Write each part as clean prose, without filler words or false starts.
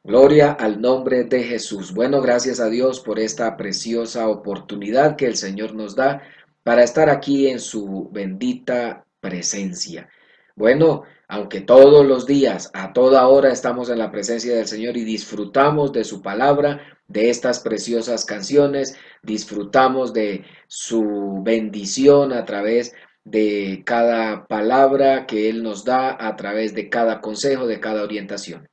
Gloria al nombre de Jesús. Bueno, gracias a Dios por esta preciosa oportunidad que el Señor nos da para estar aquí en su bendita presencia. Bueno, aunque todos los días, a toda hora estamos en la presencia del Señor y disfrutamos de su palabra, de estas preciosas canciones, disfrutamos de su bendición a través de cada palabra que Él nos da, a través de cada consejo, de cada orientación.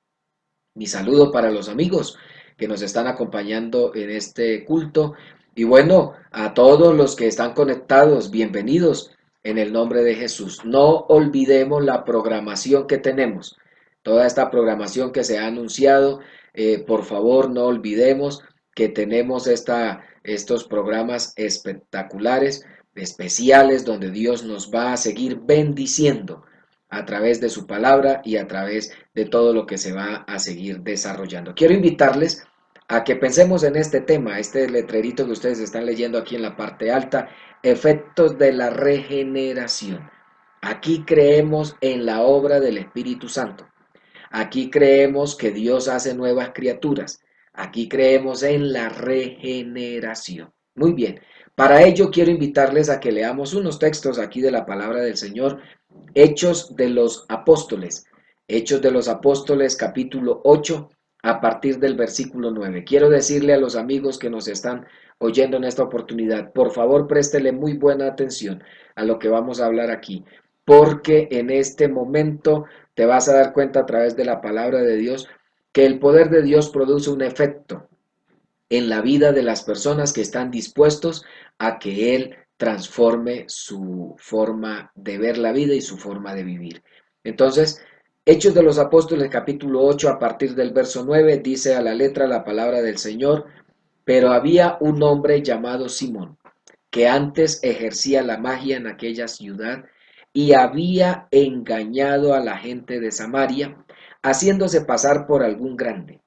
Mi saludo para los amigos que nos están acompañando en este culto. Y bueno, a todos los que están conectados, bienvenidos en el nombre de Jesús. No olvidemos la programación que tenemos. Toda esta programación que se ha anunciado, por favor no olvidemos que tenemos estos programas espectaculares, especiales, donde Dios nos va a seguir bendiciendo a través de su palabra y a través de todo lo que se va a seguir desarrollando. Quiero invitarles a que pensemos en este tema, este letrerito que ustedes están leyendo aquí en la parte alta, efectos de la regeneración. Aquí creemos en la obra del Espíritu Santo. Aquí creemos que Dios hace nuevas criaturas. Aquí creemos en la regeneración. Muy bien. Para ello quiero invitarles a que leamos unos textos aquí de la palabra del Señor. Hechos de los Apóstoles. Hechos de los Apóstoles capítulo 8 a partir del versículo 9. Quiero decirle a los amigos que nos están oyendo en esta oportunidad, por favor préstele muy buena atención a lo que vamos a hablar aquí, porque en este momento te vas a dar cuenta a través de la palabra de Dios que el poder de Dios produce un efecto en la vida de las personas que están dispuestos a que Él transforme su forma de ver la vida y su forma de vivir. Entonces, Hechos de los Apóstoles capítulo 8 a partir del verso 9 dice a la letra la palabra del Señor: pero había un hombre llamado Simón, que antes ejercía la magia en aquella ciudad y había engañado a la gente de Samaria, haciéndose pasar por algún grande.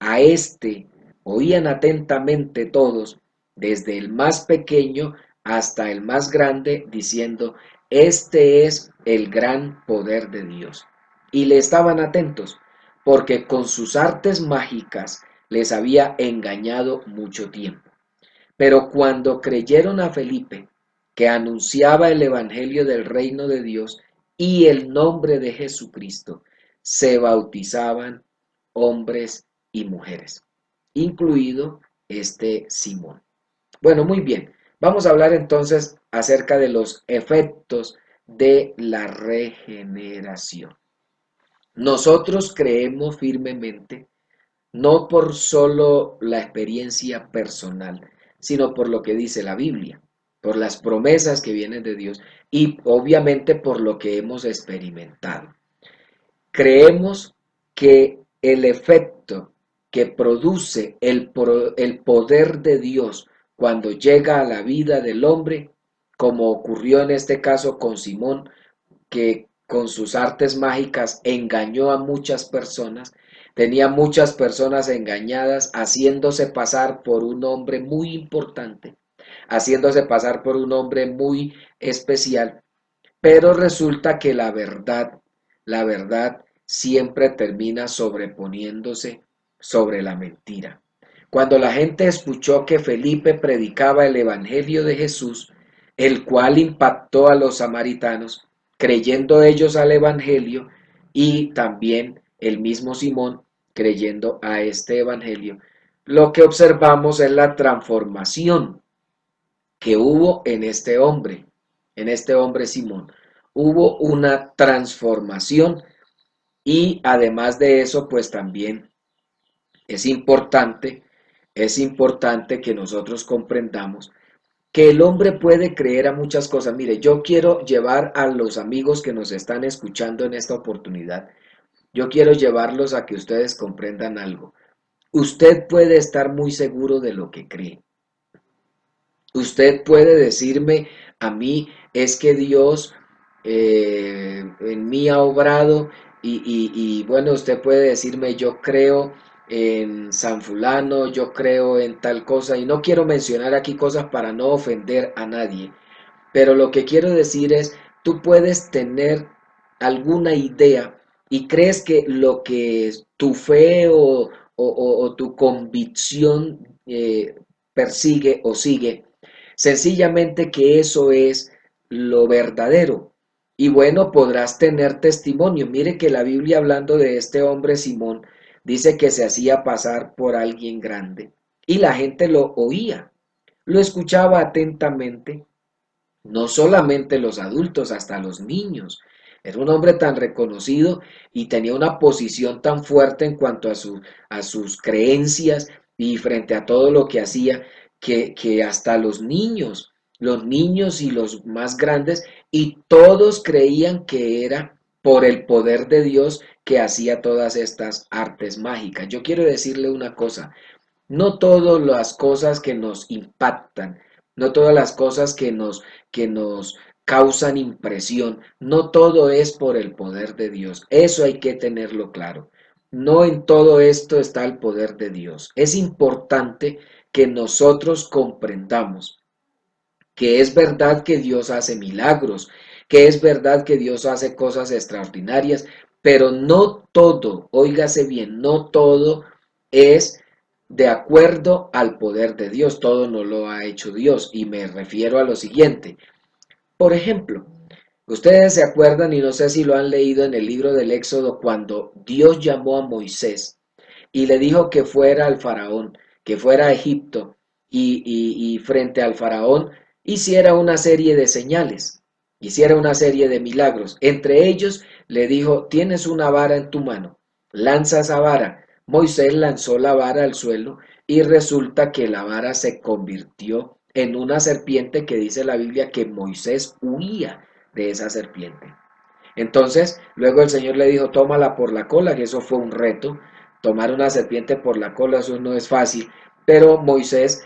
A este oían atentamente todos, desde el más pequeño hasta el más grande, diciendo: este es el gran poder de Dios. Y le estaban atentos, porque con sus artes mágicas les había engañado mucho tiempo. Pero cuando creyeron a Felipe, que anunciaba el evangelio del reino de Dios y el nombre de Jesucristo, se bautizaban hombres y mujeres, incluido este Simón. Bueno, muy bien. Vamos a hablar entonces acerca de los efectos de la regeneración. Nosotros creemos firmemente, no por solo la experiencia personal, sino por lo que dice la Biblia, por las promesas que vienen de Dios y obviamente por lo que hemos experimentado. Creemos que el efecto que produce el poder de Dios cuando llega a la vida del hombre, como ocurrió en este caso con Simón, que con sus artes mágicas engañó a muchas personas, tenía muchas personas engañadas, haciéndose pasar por un hombre muy importante, haciéndose pasar por un hombre muy especial, pero resulta que la verdad siempre termina sobreponiéndose sobre la mentira. Cuando la gente escuchó que Felipe predicaba el Evangelio de Jesús, el cual impactó a los samaritanos, creyendo ellos al Evangelio y también el mismo Simón creyendo a este Evangelio, lo que observamos es la transformación que hubo en este hombre Simón. Hubo una transformación y además de eso, pues también es importante, es importante que nosotros comprendamos que el hombre puede creer a muchas cosas. Mire, yo quiero llevar a los amigos que nos están escuchando en esta oportunidad, yo quiero llevarlos a que ustedes comprendan algo. Usted puede estar muy seguro de lo que cree. Usted puede decirme a mí, es que Dios en mí ha obrado y bueno, usted puede decirme, yo creo en San Fulano, yo creo en tal cosa, y no quiero mencionar aquí cosas para no ofender a nadie, pero lo que quiero decir es, tú puedes tener alguna idea y crees que lo que tu fe o tu convicción persigue o sigue, sencillamente que eso es lo verdadero. Y bueno, podrás tener testimonio. Mire que la Biblia, hablando de este hombre Simón, dice que se hacía pasar por alguien grande y la gente lo oía, lo escuchaba atentamente, no solamente los adultos, hasta los niños. Era un hombre tan reconocido y tenía una posición tan fuerte en cuanto a sus creencias y frente a todo lo que hacía, que hasta los niños y los más grandes, y todos creían que era por el poder de Dios que hacía todas estas artes mágicas. Yo quiero decirle una cosa, no todas las cosas que nos impactan, no todas las cosas que nos causan impresión, no todo es por el poder de Dios. Eso hay que tenerlo claro. No en todo esto está el poder de Dios. Es importante que nosotros comprendamos que es verdad que Dios hace milagros, que es verdad que Dios hace cosas extraordinarias, pero no todo, óigase bien, no todo es de acuerdo al poder de Dios, todo no lo ha hecho Dios, y me refiero a lo siguiente. Por ejemplo, ustedes se acuerdan, y no sé si lo han leído en el libro del Éxodo, cuando Dios llamó a Moisés y le dijo que fuera al faraón, que fuera a Egipto y frente al faraón hiciera una serie de señales, hiciera una serie de milagros. Entre ellos le dijo, tienes una vara en tu mano, lanza esa vara. Moisés lanzó la vara al suelo y resulta que la vara se convirtió en una serpiente que dice la Biblia que Moisés huía de esa serpiente. Entonces, luego el Señor le dijo, tómala por la cola, que eso fue un reto. Tomar una serpiente por la cola, eso no es fácil. Pero Moisés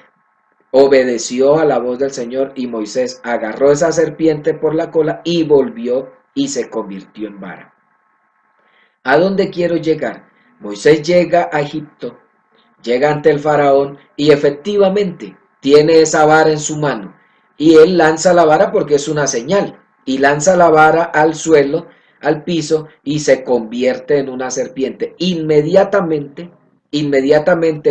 obedeció a la voz del Señor y Moisés agarró esa serpiente por la cola y volvió y se convirtió en vara. ¿A dónde quiero llegar? Moisés llega a Egipto, llega ante el faraón y efectivamente tiene esa vara en su mano. Y él lanza la vara porque es una señal. Y lanza la vara al suelo, al piso, y se convierte en una serpiente. Inmediatamente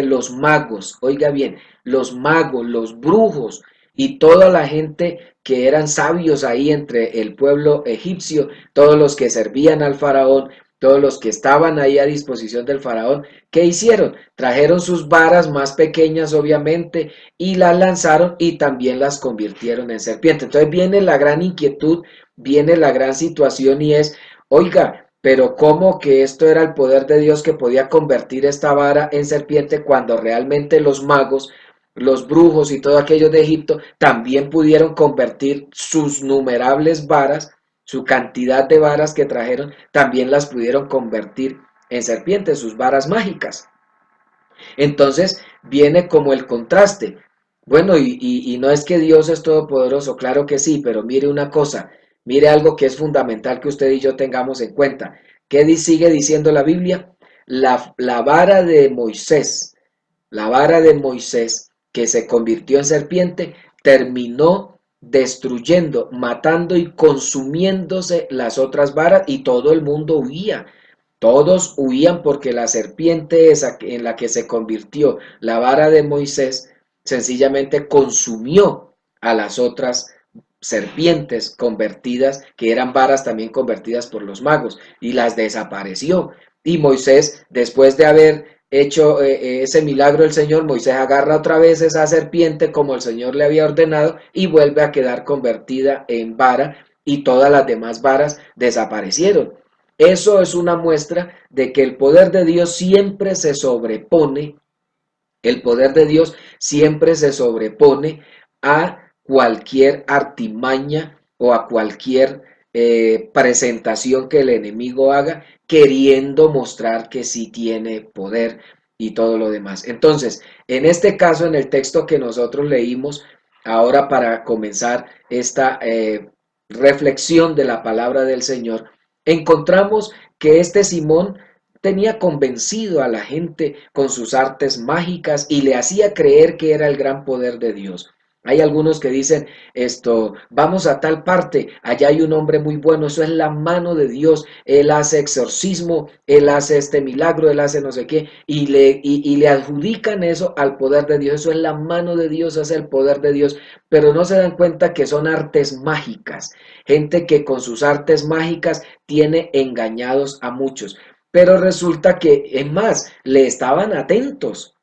los magos, oiga bien, los magos, los brujos y toda la gente que eran sabios ahí entre el pueblo egipcio, todos los que servían al faraón, todos los que estaban ahí a disposición del faraón, ¿qué hicieron? Trajeron sus varas más pequeñas, obviamente, y las lanzaron y también las convirtieron en serpiente. Entonces viene la gran inquietud, viene la gran situación y es, oiga, pero ¿cómo que esto era el poder de Dios que podía convertir esta vara en serpiente cuando realmente los magos, los brujos y todos aquellos de Egipto también pudieron convertir sus numerables varas, su cantidad de varas que trajeron, también las pudieron convertir en serpientes, sus varas mágicas? Entonces viene como el contraste. Bueno, y no es que Dios es todopoderoso, claro que sí, pero mire una cosa, mire algo que es fundamental que usted y yo tengamos en cuenta. ¿Qué sigue diciendo la Biblia? La vara de Moisés, la vara de Moisés que se convirtió en serpiente, terminó destruyendo, matando y consumiéndose las otras varas y todo el mundo huía. Todos huían porque la serpiente esa en la que se convirtió la vara de Moisés sencillamente consumió a las otras serpientes convertidas, que eran varas también convertidas por los magos, y las desapareció. Y Moisés, después de haber hecho ese milagro el Señor, Moisés agarra otra vez esa serpiente como el Señor le había ordenado y vuelve a quedar convertida en vara y todas las demás varas desaparecieron. Eso es una muestra de que el poder de Dios siempre se sobrepone, el poder de Dios siempre se sobrepone a cualquier artimaña o a cualquier presentación que el enemigo haga, queriendo mostrar que sí tiene poder y todo lo demás. Entonces, en este caso, en el texto que nosotros leímos, ahora para comenzar esta reflexión de la palabra del Señor, encontramos que este Simón tenía convencido a la gente con sus artes mágicas y le hacía creer que era el gran poder de Dios. Hay algunos que dicen esto, vamos a tal parte, allá hay un hombre muy bueno, eso es la mano de Dios, él hace exorcismo, él hace este milagro, él hace no sé qué, y le adjudican eso al poder de Dios, eso es la mano de Dios, es el poder de Dios, pero no se dan cuenta que son artes mágicas, gente que con sus artes mágicas tiene engañados a muchos, pero resulta que, es más, le estaban atentos.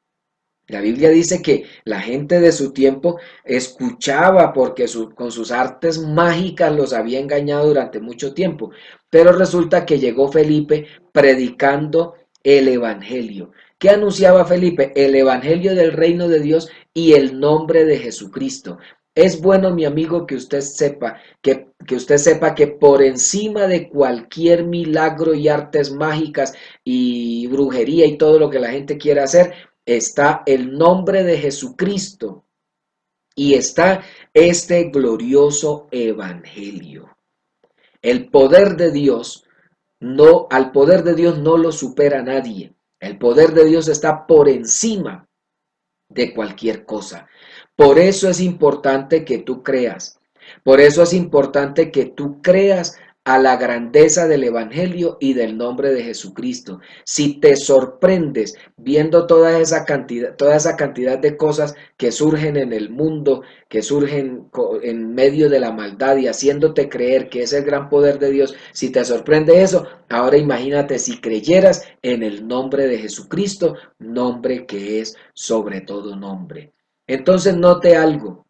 La Biblia dice que la gente de su tiempo escuchaba porque con sus artes mágicas los había engañado durante mucho tiempo. Pero resulta que llegó Felipe predicando el Evangelio. ¿Qué anunciaba Felipe? El Evangelio del reino de Dios y el nombre de Jesucristo. Es bueno, mi amigo, que usted sepa que por encima de cualquier milagro y artes mágicas y brujería y todo lo que la gente quiera hacer, está el nombre de Jesucristo y está este glorioso evangelio. El poder de Dios al poder de Dios no lo supera nadie. El poder de Dios está por encima de cualquier cosa. Por eso es importante que tú creas. Por eso es importante que tú creas a la grandeza del Evangelio y del nombre de Jesucristo. Si te sorprendes viendo toda esa cantidad de cosas que surgen en el mundo, que surgen en medio de la maldad y haciéndote creer que es el gran poder de Dios, si te sorprende eso, ahora imagínate si creyeras en el nombre de Jesucristo, nombre que es sobre todo nombre. Entonces note algo,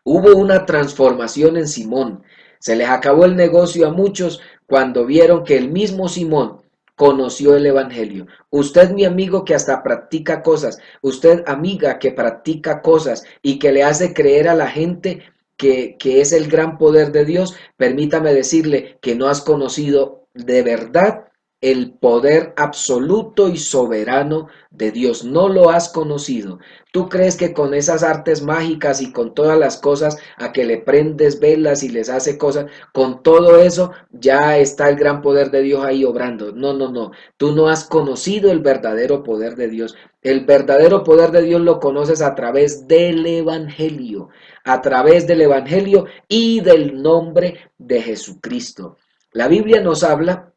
hubo una transformación en Simón. Se les acabó el negocio a muchos cuando vieron que el mismo Simón conoció el Evangelio. Usted, mi amigo, que hasta practica cosas, usted, amiga, que practica cosas y que le hace creer a la gente que es el gran poder de Dios, permítame decirle que no has conocido de verdad el poder absoluto y soberano de Dios. No lo has conocido. ¿Tú crees que con esas artes mágicas y con todas las cosas a que le prendes velas y les hace cosas, con todo eso ya está el gran poder de Dios ahí obrando? No, no, no. Tú no has conocido el verdadero poder de Dios. El verdadero poder de Dios lo conoces a través del Evangelio, a través del Evangelio y del nombre de Jesucristo. La Biblia nos habla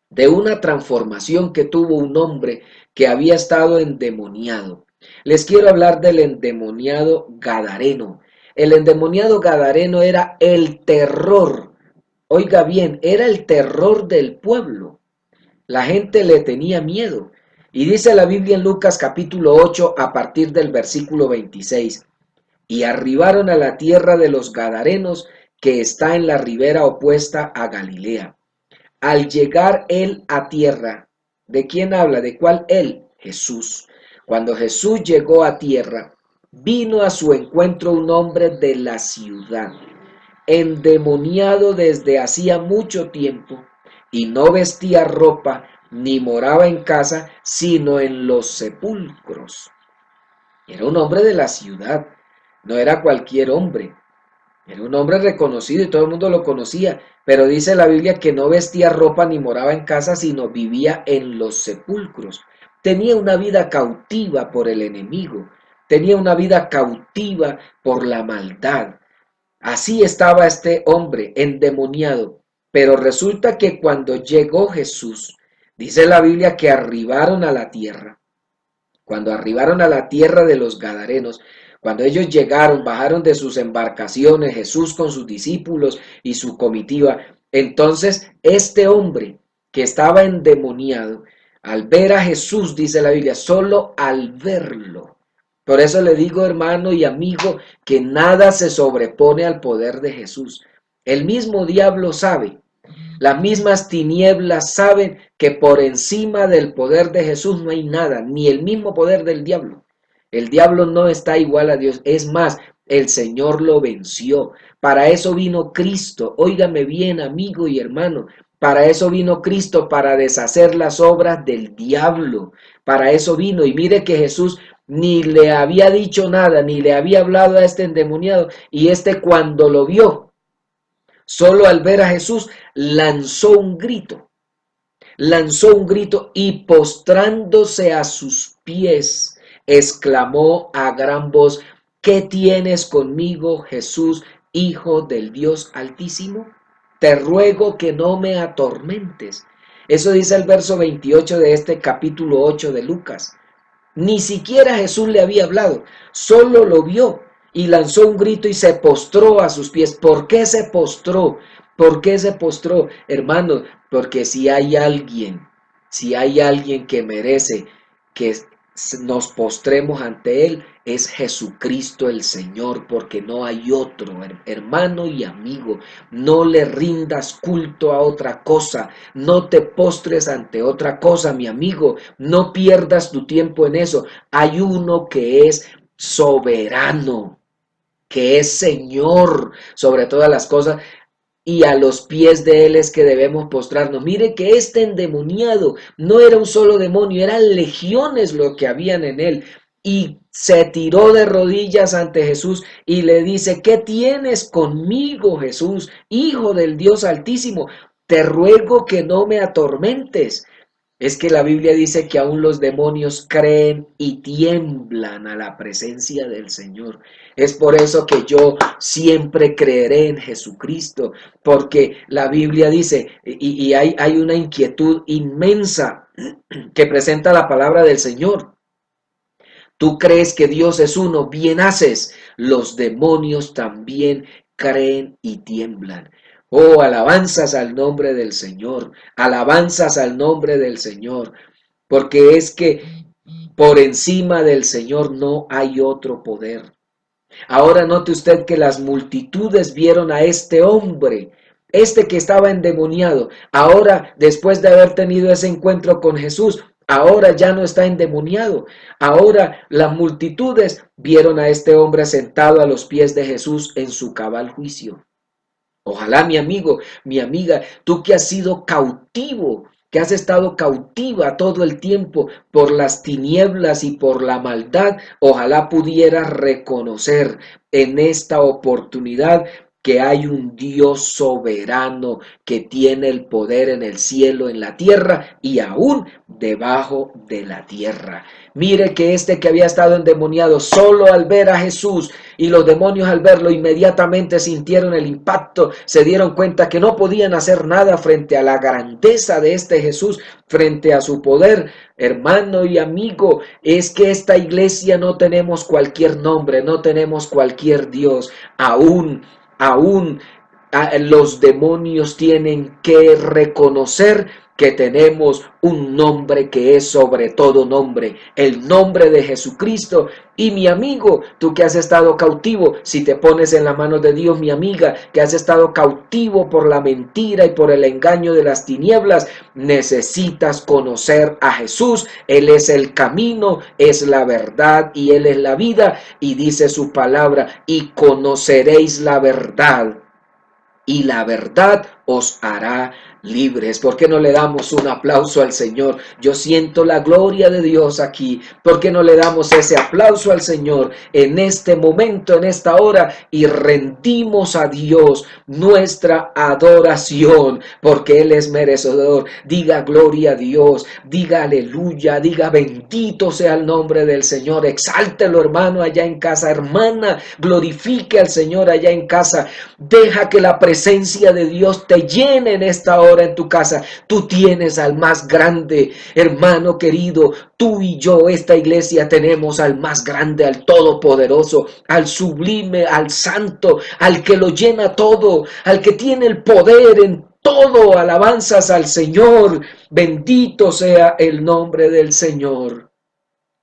de una transformación que tuvo un hombre que había estado endemoniado. Les quiero hablar del endemoniado Gadareno. El endemoniado Gadareno era el terror. Oiga bien, era el terror del pueblo. La gente le tenía miedo. Y dice la Biblia en Lucas capítulo 8 a partir del versículo 26. Y arribaron a la tierra de los Gadarenos, que está en la ribera opuesta a Galilea. Al llegar él a tierra, ¿de quién habla? ¿De cuál él? Jesús. Cuando Jesús llegó a tierra, vino a su encuentro un hombre de la ciudad, endemoniado desde hacía mucho tiempo, y no vestía ropa, ni moraba en casa, sino en los sepulcros. Era un hombre de la ciudad, no era cualquier hombre. Era un hombre reconocido y todo el mundo lo conocía, pero dice la Biblia que no vestía ropa ni moraba en casa, sino vivía en los sepulcros. Tenía una vida cautiva por el enemigo, tenía una vida cautiva por la maldad. Así estaba este hombre endemoniado, pero resulta que cuando llegó Jesús, dice la Biblia que arribaron a la tierra. Cuando arribaron a la tierra de los Gadarenos, cuando ellos llegaron, bajaron de sus embarcaciones, Jesús con sus discípulos y su comitiva, entonces este hombre que estaba endemoniado, al ver a Jesús, dice la Biblia, solo al verlo. Por eso le digo, hermano y amigo, que nada se sobrepone al poder de Jesús. El mismo diablo sabe, las mismas tinieblas saben que por encima del poder de Jesús no hay nada, ni el mismo poder del diablo. El diablo no está igual a Dios. Es más, el Señor lo venció. Para eso vino Cristo. Óigame bien, amigo y hermano. Para eso vino Cristo, para deshacer las obras del diablo. Para eso vino. Y mire que Jesús ni le había dicho nada, ni le había hablado a este endemoniado. Y este cuando lo vio, solo al ver a Jesús, lanzó un grito y postrándose a sus pies, exclamó a gran voz, ¿Qué tienes conmigo, Jesús, Hijo del Dios Altísimo? Te ruego que no me atormentes. Eso dice el verso 28 de este capítulo 8 de Lucas. Ni siquiera Jesús le había hablado, solo lo vio y lanzó un grito y se postró a sus pies. ¿Por qué se postró? ¿Por qué se postró, hermano? Porque si hay alguien que merece que nos postremos ante Él, es Jesucristo el Señor, porque no hay otro, hermano y amigo. No le rindas culto a otra cosa, no te postres ante otra cosa, mi amigo, no pierdas tu tiempo en eso. Hay uno que es soberano, que es Señor sobre todas las cosas, y a los pies de Él es que debemos postrarnos. Mire que este endemoniado no era un solo demonio, eran legiones lo que habían en él. Y se tiró de rodillas ante Jesús y le dice: ¿qué tienes conmigo, Jesús, Hijo del Dios Altísimo? Te ruego que no me atormentes. Es que la Biblia dice que aún los demonios creen y tiemblan a la presencia del Señor. Es por eso que yo siempre creeré en Jesucristo, porque la Biblia dice, y hay una inquietud inmensa que presenta la palabra del Señor. Tú crees que Dios es uno, bien haces. Los demonios también creen y tiemblan. Oh, alabanzas al nombre del Señor, alabanzas al nombre del Señor, porque es que por encima del Señor no hay otro poder. Ahora note usted que las multitudes vieron a este hombre, este que estaba endemoniado. Ahora, después de haber tenido ese encuentro con Jesús, ahora ya no está endemoniado. Ahora las multitudes vieron a este hombre sentado a los pies de Jesús en su cabal juicio. Ojalá, mi amigo, mi amiga, tú que has sido cautivo, que has estado cautiva todo el tiempo por las tinieblas y por la maldad, ojalá pudieras reconocer en esta oportunidad que hay un Dios soberano que tiene el poder en el cielo, en la tierra y aún debajo de la tierra. Mire que este que había estado endemoniado solo al ver a Jesús, y los demonios al verlo inmediatamente sintieron el impacto, se dieron cuenta que no podían hacer nada frente a la grandeza de este Jesús, frente a su poder. Hermano y amigo, es que esta iglesia no tenemos cualquier nombre, no tenemos cualquier Dios, aún los demonios tienen que reconocer que tenemos un nombre que es sobre todo nombre, el nombre de Jesucristo. Y mi amigo, tú que has estado cautivo, si te pones en la mano de Dios, mi amiga, que has estado cautivo por la mentira y por el engaño de las tinieblas, necesitas conocer a Jesús. Él es el camino, es la verdad y Él es la vida. Y dice su palabra: y conoceréis la verdad, y la verdad os hará libres. ¿Por qué no le damos un aplauso al Señor? Yo siento la gloria de Dios aquí. ¿Por qué no le damos ese aplauso al Señor en este momento, en esta hora, y rendimos a Dios nuestra adoración? Porque Él es merecedor. Diga gloria a Dios, diga aleluya, diga bendito sea el nombre del Señor. Exáltelo, hermano, allá en casa. Hermana, glorifique al Señor allá en casa. Deja que la presencia de Dios te llene en esta hora en tu casa. Tú tienes al más grande, hermano querido. Tú y yo, esta iglesia, tenemos al más grande, al todopoderoso, al sublime, al santo, al que lo llena todo, al que tiene el poder en todo. Alabanzas al Señor. Bendito sea el nombre del Señor.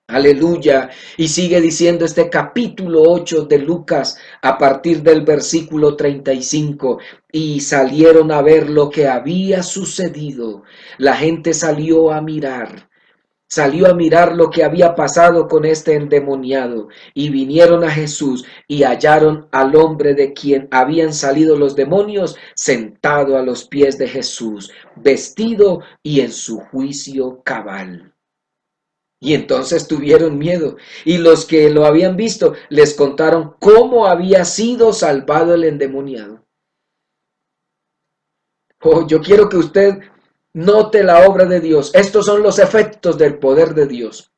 Aleluya. Y sigue diciendo este capítulo 8 de Lucas a partir del versículo 35. Y salieron a ver lo que había sucedido. La gente salió a mirar lo que había pasado con este endemoniado. Y vinieron a Jesús y hallaron al hombre de quien habían salido los demonios sentado a los pies de Jesús, vestido y en su juicio cabal. Y entonces tuvieron miedo, y los que lo habían visto les contaron cómo había sido salvado el endemoniado. Oh, yo quiero que usted note la obra de Dios. Estos son los efectos del poder de Dios.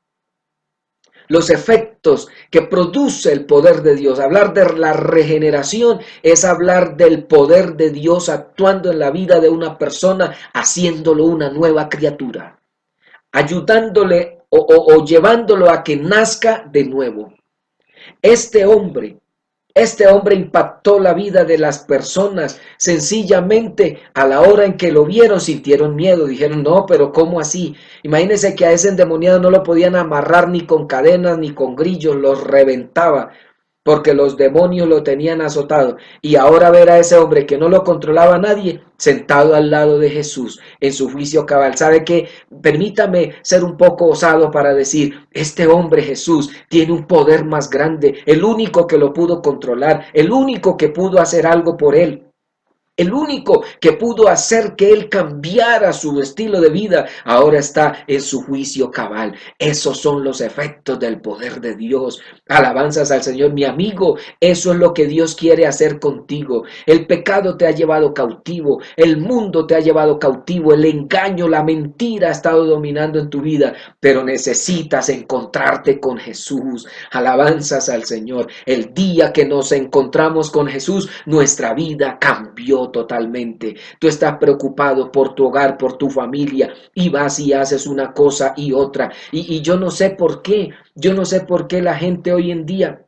los efectos que produce el poder de Dios. Hablar de la regeneración es hablar del poder de Dios actuando en la vida de una persona, haciéndolo una nueva criatura, ayudándole o llevándolo a que nazca de nuevo. Este hombre impactó la vida de las personas. Sencillamente, a la hora en que lo vieron, sintieron miedo. Dijeron, no, pero ¿cómo así? Imagínense que a ese endemoniado no lo podían amarrar ni con cadenas ni con grillos, los reventaba, porque los demonios lo tenían azotado. Y ahora ver a ese hombre que no lo controlaba nadie, sentado al lado de Jesús en su juicio cabal. ¿Sabe qué? Permítame ser un poco osado para decir, este hombre Jesús tiene un poder más grande, el único que lo pudo controlar, el único que pudo hacer algo por él. El único que pudo hacer que él cambiara su estilo de vida, ahora está en su juicio cabal. Esos son los efectos del poder de Dios. Alabanzas al Señor, mi amigo. Eso es lo que Dios quiere hacer contigo. El pecado te ha llevado cautivo. El mundo te ha llevado cautivo. El engaño, la mentira ha estado dominando en tu vida. Pero necesitas encontrarte con Jesús. Alabanzas al Señor. El día que nos encontramos con Jesús, nuestra vida cambió totalmente. Tú estás preocupado por tu hogar, por tu familia, y vas y haces una cosa y otra. Y yo no sé por qué, la gente hoy en día,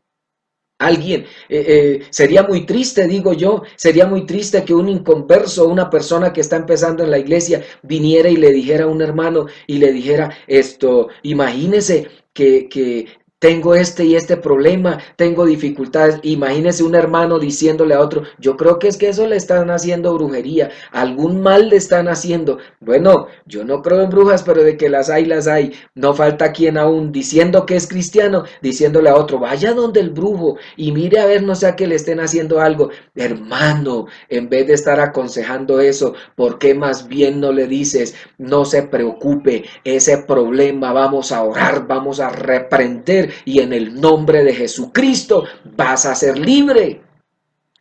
sería muy triste, digo yo, sería muy triste que un inconverso, una persona que está empezando en la iglesia, viniera y le dijera a un hermano y le dijera esto, imagínese que tengo este y este problema, tengo dificultades. Imagínese un hermano diciéndole a otro, yo creo que es que eso le están haciendo brujería, algún mal le están haciendo. Bueno, yo no creo en brujas, pero de que las hay, las hay. No falta quien aún diciendo que es cristiano, diciéndole a otro, vaya donde el brujo y mire a ver, no sea que le estén haciendo algo. Hermano, en vez de estar aconsejando eso, ¿por qué más bien no le dices, no se preocupe, ese problema vamos a orar, vamos a reprender y en el nombre de Jesucristo vas a ser libre?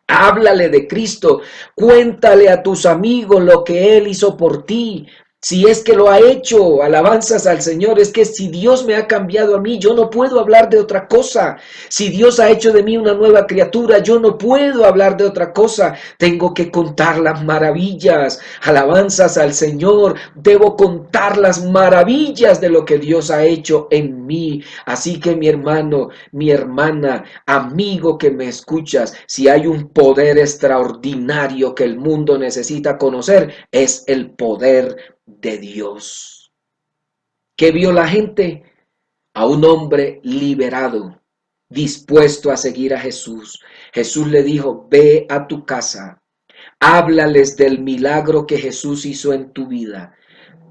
Háblale de Cristo, cuéntale a tus amigos lo que Él hizo por ti. Si es que lo ha hecho, alabanzas al Señor. Es que si Dios me ha cambiado a mí, yo no puedo hablar de otra cosa. Si Dios ha hecho de mí una nueva criatura, yo no puedo hablar de otra cosa. Tengo que contar las maravillas, alabanzas al Señor. Debo contar las maravillas de lo que Dios ha hecho en mí. Así que mi hermano, mi hermana, amigo que me escuchas, si hay un poder extraordinario que el mundo necesita conocer, es el poder de Dios. ¿Qué vio la gente? A un hombre liberado, dispuesto a seguir a Jesús. Jesús le dijo, ve a tu casa, háblales del milagro que Jesús hizo en tu vida.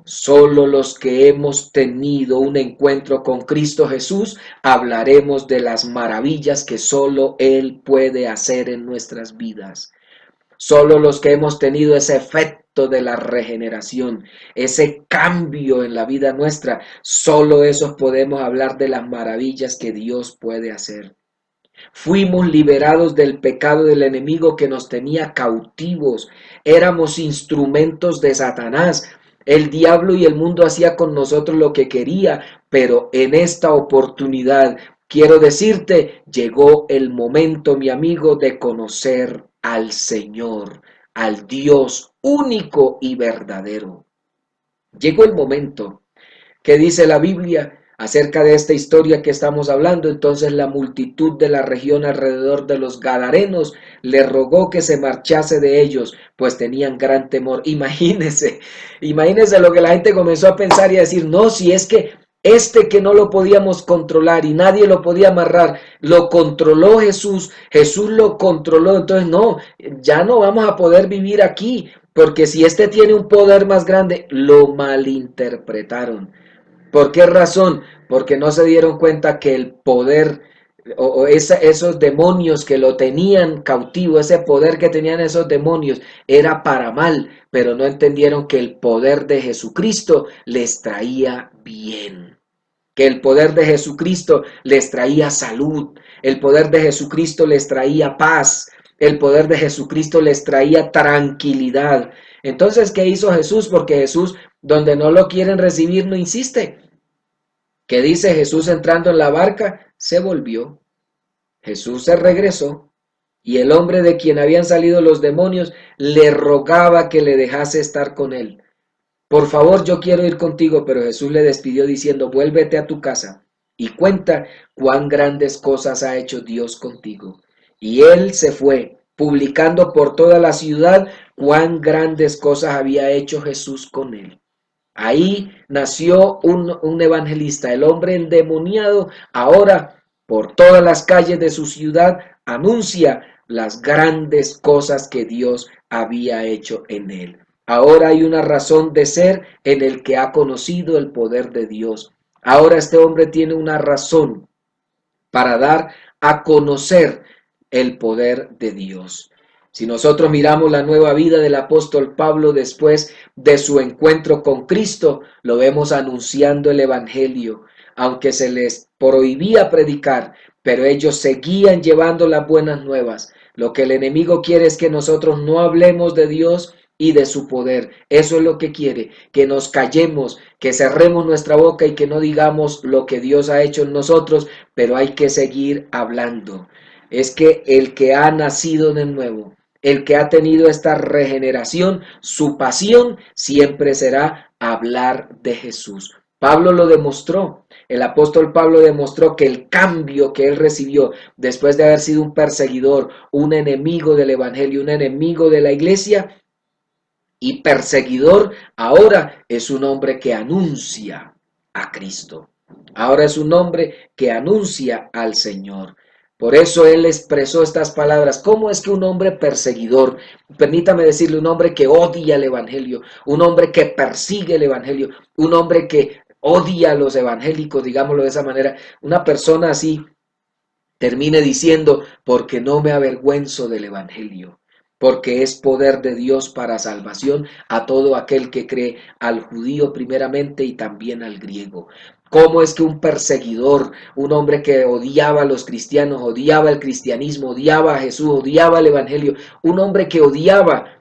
Solo los que hemos tenido un encuentro con Cristo Jesús hablaremos de las maravillas que solo Él puede hacer en nuestras vidas. Solo los que hemos tenido ese efecto de la regeneración, ese cambio en la vida nuestra, solo esos podemos hablar de las maravillas que Dios puede hacer. Fuimos liberados del pecado del enemigo que nos tenía cautivos. Éramos instrumentos de Satanás. El diablo y el mundo hacía con nosotros lo que quería, pero en esta oportunidad, quiero decirte, llegó el momento, mi amigo, de conocer al Señor, al Dios único y verdadero. Llegó el momento. ¿Qué dice la Biblia acerca de esta historia que estamos hablando? Entonces la multitud de la región alrededor de los Gadarenos le rogó que se marchase de ellos, pues tenían gran temor. Imagínense lo que la gente comenzó a pensar y a decir, no, si es que este que no lo podíamos controlar y nadie lo podía amarrar, lo controló Jesús, Jesús lo controló, entonces no, ya no vamos a poder vivir aquí, porque si este tiene un poder más grande, lo malinterpretaron. ¿Por qué razón? Porque no se dieron cuenta que el poder esos demonios que lo tenían cautivo, ese poder que tenían esos demonios era para mal, pero no entendieron que el poder de Jesucristo les traía bien, que el poder de Jesucristo les traía salud, el poder de Jesucristo les traía paz, el poder de Jesucristo les traía tranquilidad. Entonces, ¿qué hizo Jesús? Porque Jesús, donde no lo quieren recibir, no insiste. Que dice Jesús entrando en la barca, se volvió. Jesús se regresó y el hombre de quien habían salido los demonios le rogaba que le dejase estar con él. Por favor, yo quiero ir contigo, pero Jesús le despidió diciendo, vuélvete a tu casa y cuenta cuán grandes cosas ha hecho Dios contigo. Y él se fue, publicando por toda la ciudad cuán grandes cosas había hecho Jesús con él. Ahí nació un evangelista, el hombre endemoniado, ahora por todas las calles de su ciudad anuncia las grandes cosas que Dios había hecho en él. Ahora hay una razón de ser en el que ha conocido el poder de Dios. Ahora este hombre tiene una razón para dar a conocer el poder de Dios. Si nosotros miramos la nueva vida del apóstol Pablo después de su encuentro con Cristo, lo vemos anunciando el Evangelio, aunque se les prohibía predicar, pero ellos seguían llevando las buenas nuevas. Lo que el enemigo quiere es que nosotros no hablemos de Dios y de su poder. Eso es lo que quiere, que nos callemos, que cerremos nuestra boca y que no digamos lo que Dios ha hecho en nosotros, pero hay que seguir hablando. Es que el que ha nacido de nuevo, el que ha tenido esta regeneración, su pasión siempre será hablar de Jesús. Pablo lo demostró. El apóstol Pablo demostró que el cambio que él recibió después de haber sido un perseguidor, un enemigo del evangelio, un enemigo de la iglesia y perseguidor, ahora es un hombre que anuncia a Cristo. Ahora es un hombre que anuncia al Señor. Por eso él expresó estas palabras. ¿Cómo es que un hombre perseguidor, permítame decirle, un hombre que odia el evangelio, un hombre que persigue el evangelio, un hombre que odia a los evangélicos, digámoslo de esa manera, una persona así termine diciendo, porque no me avergüenzo del evangelio, porque es poder de Dios para salvación a todo aquel que cree, al judío primeramente y también al griego? ¿Cómo es que un perseguidor, un hombre que odiaba a los cristianos, odiaba el cristianismo, odiaba a Jesús, odiaba el evangelio, un hombre que odiaba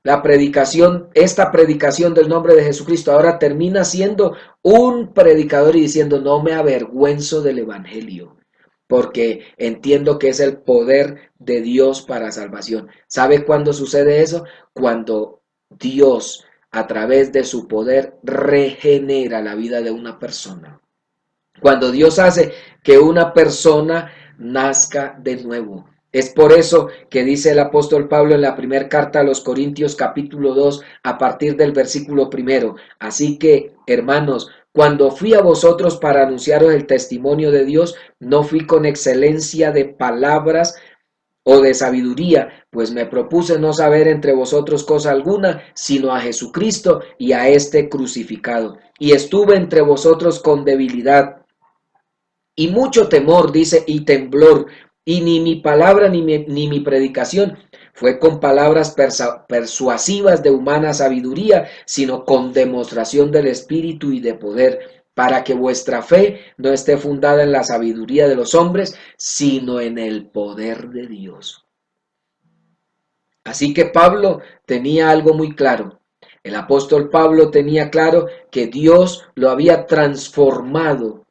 la predicación, esta predicación del nombre de Jesucristo, ahora termina siendo un predicador y diciendo, no me avergüenzo del evangelio, porque entiendo que es el poder de Dios para salvación? ¿Sabe cuándo sucede eso? Cuando Dios, a través de su poder, regenera la vida de una persona. Cuando Dios hace que una persona nazca de nuevo. Es por eso que dice el apóstol Pablo en la primera carta a los Corintios capítulo 2 a partir del versículo 1. Así que, hermanos, cuando fui a vosotros para anunciaros el testimonio de Dios, no fui con excelencia de palabras o de sabiduría, pues me propuse no saber entre vosotros cosa alguna, sino a Jesucristo y a este crucificado. Y estuve entre vosotros con debilidad y mucho temor, dice, y temblor, y ni mi palabra ni mi predicación fue con palabras persuasivas de humana sabiduría, sino con demostración del Espíritu y de poder, para que vuestra fe no esté fundada en la sabiduría de los hombres, sino en el poder de Dios. Así que Pablo tenía algo muy claro. El apóstol Pablo tenía claro que Dios lo había transformado.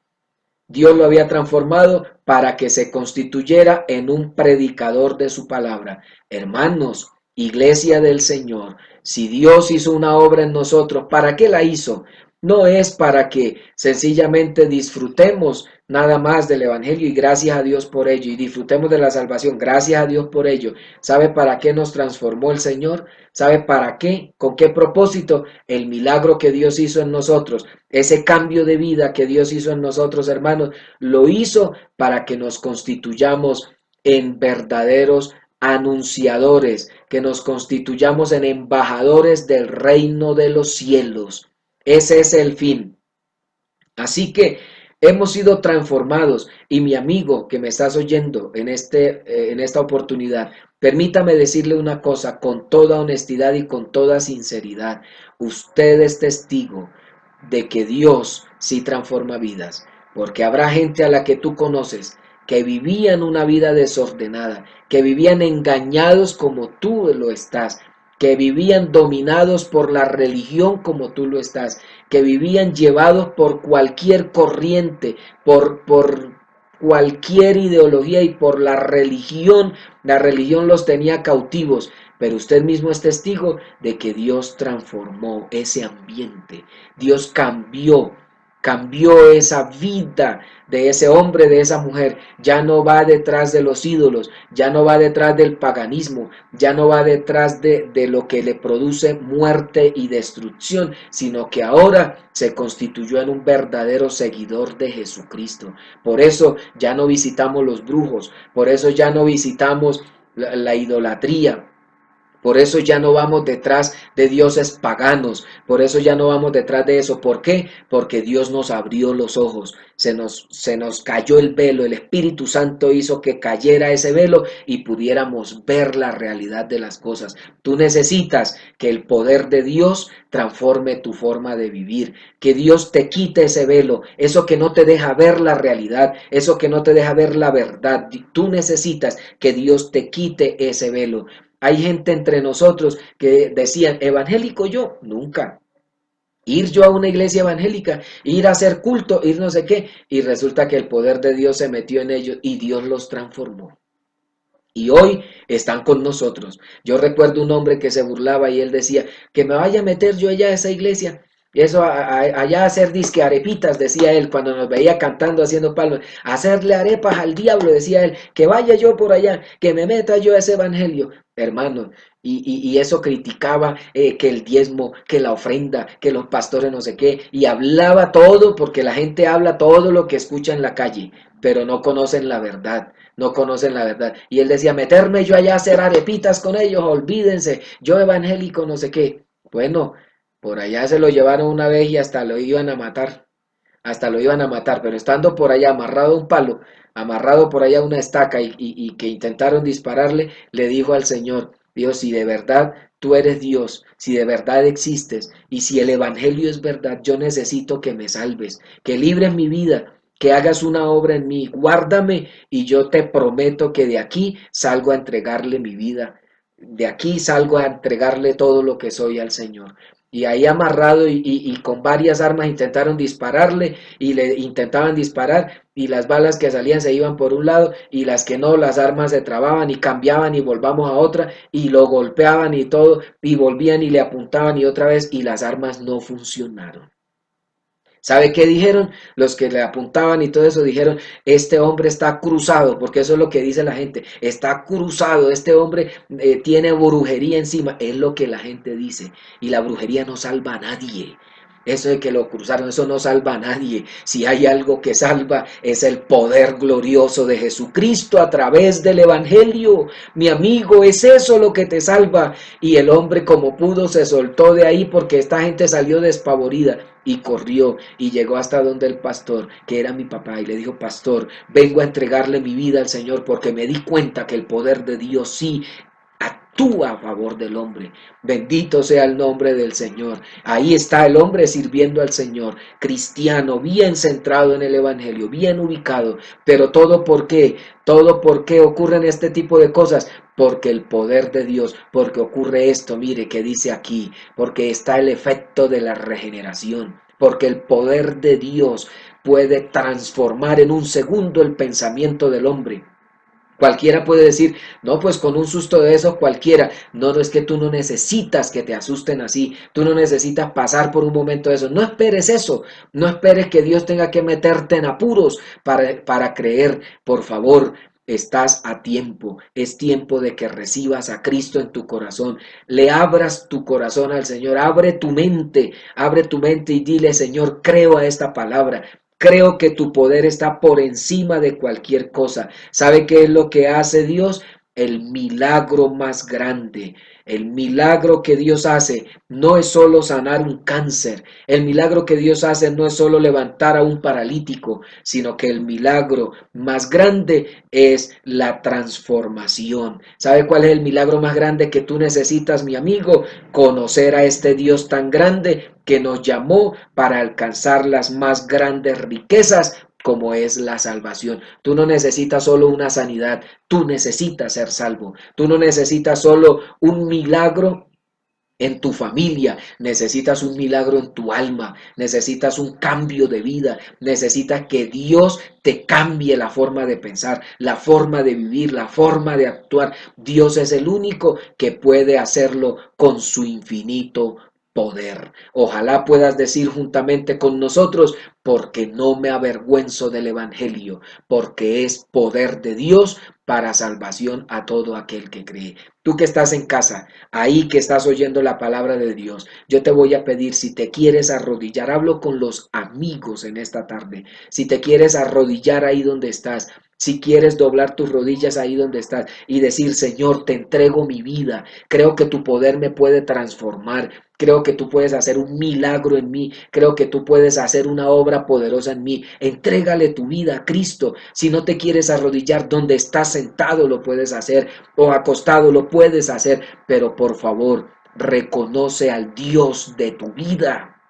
Dios lo había transformado para que se constituyera en un predicador de su palabra. Hermanos, iglesia del Señor, si Dios hizo una obra en nosotros, ¿para qué la hizo? No es para que sencillamente disfrutemos nada más del Evangelio y gracias a Dios por ello, y disfrutemos de la salvación, gracias a Dios por ello. ¿Sabe para qué nos transformó el Señor? ¿Sabe para qué? ¿Con qué propósito? El milagro que Dios hizo en nosotros, ese cambio de vida que Dios hizo en nosotros, hermanos, lo hizo para que nos constituyamos en verdaderos anunciadores, que nos constituyamos en embajadores del reino de los cielos. Ese es el fin. Así que hemos sido transformados, y mi amigo que me estás oyendo en esta oportunidad, permítame decirle una cosa con toda honestidad y con toda sinceridad. Usted es testigo de que Dios sí transforma vidas, porque habrá gente a la que tú conoces que vivían una vida desordenada, que vivían engañados como tú lo estás. que vivían dominados por la religión como tú lo estás, que vivían llevados por cualquier corriente, por cualquier ideología y por la religión los tenía cautivos, pero usted mismo es testigo de que Dios transformó ese ambiente, Dios cambió esa vida de ese hombre, de esa mujer. Ya no va detrás de los ídolos, ya no va detrás del paganismo, ya no va detrás de lo que le produce muerte y destrucción, sino que ahora se constituyó en un verdadero seguidor de Jesucristo. Por eso ya no visitamos los brujos, por eso ya no visitamos la idolatría. Por eso ya no vamos detrás de dioses paganos, por eso ya no vamos detrás de eso. ¿Por qué? Porque Dios nos abrió los ojos, se nos cayó el velo, el Espíritu Santo hizo que cayera ese velo y pudiéramos ver la realidad de las cosas. Tú necesitas que el poder de Dios transforme tu forma de vivir, que Dios te quite ese velo, eso que no te deja ver la realidad, eso que no te deja ver la verdad. Tú necesitas que Dios te quite ese velo. Hay gente entre nosotros que decían, evangélico yo, nunca. Ir yo a una iglesia evangélica, ir a hacer culto, ir no sé qué, y resulta que el poder de Dios se metió en ellos y Dios los transformó. Y hoy están con nosotros. Yo recuerdo un hombre que se burlaba y él decía, que me vaya a meter yo allá a esa iglesia. Y eso allá a hacer disque arepitas, decía él, cuando nos veía cantando, haciendo palmas. Hacerle arepas al diablo, decía él, que vaya yo por allá, que me meta yo a ese evangelio. Hermano, y eso criticaba que el diezmo, que la ofrenda, que los pastores no sé qué, y hablaba todo porque la gente habla todo lo que escucha en la calle, pero no conocen la verdad, no conocen la verdad. Y él decía, meterme yo allá a hacer arepitas con ellos, olvídense, yo evangélico no sé qué. Bueno, por allá se lo llevaron una vez y hasta lo iban a matar, pero estando por allá amarrado a un palo, amarrado por allá a una estaca y que intentaron dispararle, le dijo al Señor, Dios, si de verdad tú eres Dios, si de verdad existes y si el Evangelio es verdad, yo necesito que me salves, que libres mi vida, que hagas una obra en mí, guárdame y yo te prometo que de aquí salgo a entregarle mi vida, de aquí salgo a entregarle todo lo que soy al Señor. Y ahí amarrado y con varias armas intentaron dispararle y le intentaban disparar y las balas que salían se iban por un lado y las que no, las armas se trababan y cambiaban y volvamos a otra y lo golpeaban y todo y volvían y le apuntaban y otra vez y las armas no funcionaron. ¿Sabe qué dijeron? Los que le apuntaban y todo eso dijeron, este hombre está cruzado, porque eso es lo que dice la gente, está cruzado, este hombre tiene brujería encima, es lo que la gente dice, y la brujería no salva a nadie. Eso de que lo cruzaron, eso no salva a nadie. Si hay algo que salva, es el poder glorioso de Jesucristo a través del Evangelio. Mi amigo, es eso lo que te salva. Y el hombre como pudo se soltó de ahí porque esta gente salió despavorida y corrió y llegó hasta donde el pastor, que era mi papá, y le dijo, pastor, vengo a entregarle mi vida al Señor porque me di cuenta que el poder de Dios sí actúa a favor del hombre. Bendito sea el nombre del Señor. Ahí está el hombre sirviendo al Señor, cristiano, bien centrado en el Evangelio, bien ubicado. Pero todo por qué, todo por qué ocurren este tipo de cosas. Porque el poder de Dios, porque ocurre esto, mire que dice aquí, porque está el efecto de la regeneración, porque el poder de Dios puede transformar en un segundo el pensamiento del hombre. Cualquiera puede decir, no, pues con un susto de esos cualquiera. No, no es que tú no necesitas que te asusten así. Tú no necesitas pasar por un momento de eso. No esperes eso. No esperes que Dios tenga que meterte en apuros para creer. Por favor, estás a tiempo. Es tiempo de que recibas a Cristo en tu corazón. Le abras tu corazón al Señor. Abre tu mente y dile, Señor, creo a esta palabra. Creo que tu poder está por encima de cualquier cosa. ¿Sabe qué es lo que hace Dios? El milagro más grande. El milagro que Dios hace no es solo sanar un cáncer. El milagro que Dios hace no es solo levantar a un paralítico, sino que el milagro más grande es la transformación. ¿Sabe cuál es el milagro más grande que tú necesitas, mi amigo? Conocer a este Dios tan grande que nos llamó para alcanzar las más grandes riquezas como es la salvación. Tú no necesitas solo una sanidad, tú necesitas ser salvo. Tú no necesitas solo un milagro en tu familia, necesitas un milagro en tu alma, necesitas un cambio de vida, necesitas que Dios te cambie la forma de pensar, la forma de vivir, la forma de actuar. Dios es el único que puede hacerlo con su infinito poder. Ojalá puedas decir juntamente con nosotros, porque no me avergüenzo del Evangelio, porque es poder de Dios para salvación a todo aquel que cree. Tú que estás en casa, ahí que estás oyendo la palabra de Dios, yo te voy a pedir, si te quieres arrodillar, hablo con los amigos en esta tarde, si te quieres arrodillar ahí donde estás, si quieres doblar tus rodillas ahí donde estás y decir, Señor, te entrego mi vida, creo que tu poder me puede transformar, creo que tú puedes hacer un milagro en mí, creo que tú puedes hacer una obra poderosa en mí, entrégale tu vida a Cristo. Si no te quieres arrodillar donde estás sentado, lo puedes hacer, o acostado, lo puedes hacer, pero por favor, reconoce al Dios de tu vida.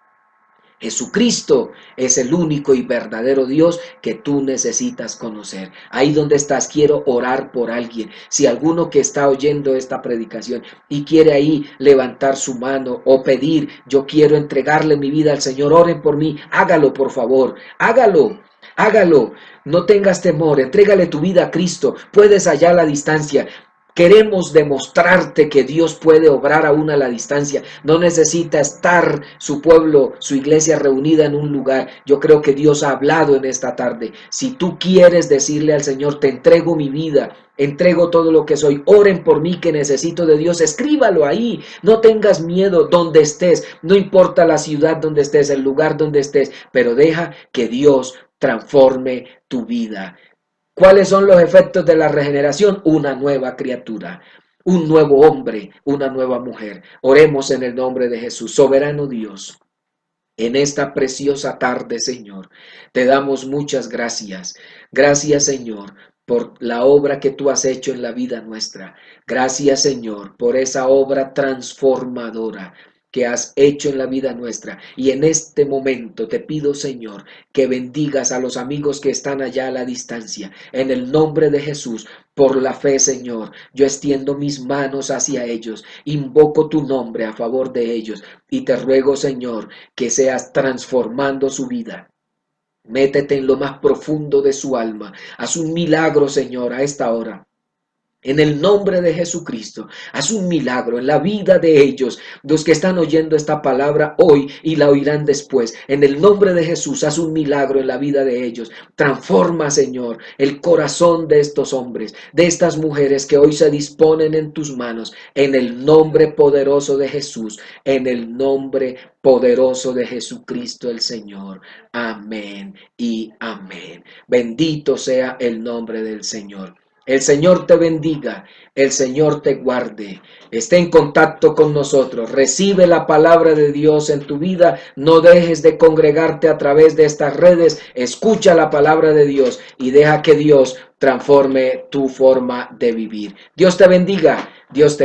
Jesucristo es el único y verdadero Dios que tú necesitas conocer. Ahí donde estás, quiero orar por alguien. Si alguno que está oyendo esta predicación y quiere ahí levantar su mano o pedir, yo quiero entregarle mi vida al Señor, oren por mí, hágalo por favor, hágalo. Hágalo, no tengas temor, entrégale tu vida a Cristo, puedes allá a la distancia. Queremos demostrarte que Dios puede obrar aún a la distancia. No necesita estar su pueblo, su iglesia reunida en un lugar. Yo creo que Dios ha hablado en esta tarde. Si tú quieres decirle al Señor, te entrego mi vida, entrego todo lo que soy, oren por mí que necesito de Dios, escríbalo ahí. No tengas miedo donde estés, no importa la ciudad donde estés, el lugar donde estés, pero deja que Dios transforme tu vida. ¿Cuáles son los efectos de la regeneración? Una nueva criatura, un nuevo hombre, una nueva mujer. Oremos en el nombre de Jesús. Soberano Dios, en esta preciosa tarde, Señor, te damos muchas gracias. Gracias, Señor, por la obra que tú has hecho en la vida nuestra. Gracias, Señor, por esa obra transformadora que has hecho en la vida nuestra. Y en este momento te pido, Señor, que bendigas a los amigos que están allá a la distancia. En el nombre de Jesús, por la fe, Señor, yo extiendo mis manos hacia ellos, invoco tu nombre a favor de ellos y te ruego, Señor, que seas transformando su vida. Métete en lo más profundo de su alma. Haz un milagro, Señor, a esta hora. En el nombre de Jesucristo, haz un milagro en la vida de ellos, los que están oyendo esta palabra hoy y la oirán después. En el nombre de Jesús, haz un milagro en la vida de ellos. Transforma, Señor, el corazón de estos hombres, de estas mujeres que hoy se disponen en tus manos. En el nombre poderoso de Jesús, en el nombre poderoso de Jesucristo el Señor. Amén y amén. Bendito sea el nombre del Señor. El Señor te bendiga, el Señor te guarde, esté en contacto con nosotros, recibe la palabra de Dios en tu vida, no dejes de congregarte a través de estas redes, escucha la palabra de Dios y deja que Dios transforme tu forma de vivir. Dios te bendiga, Dios te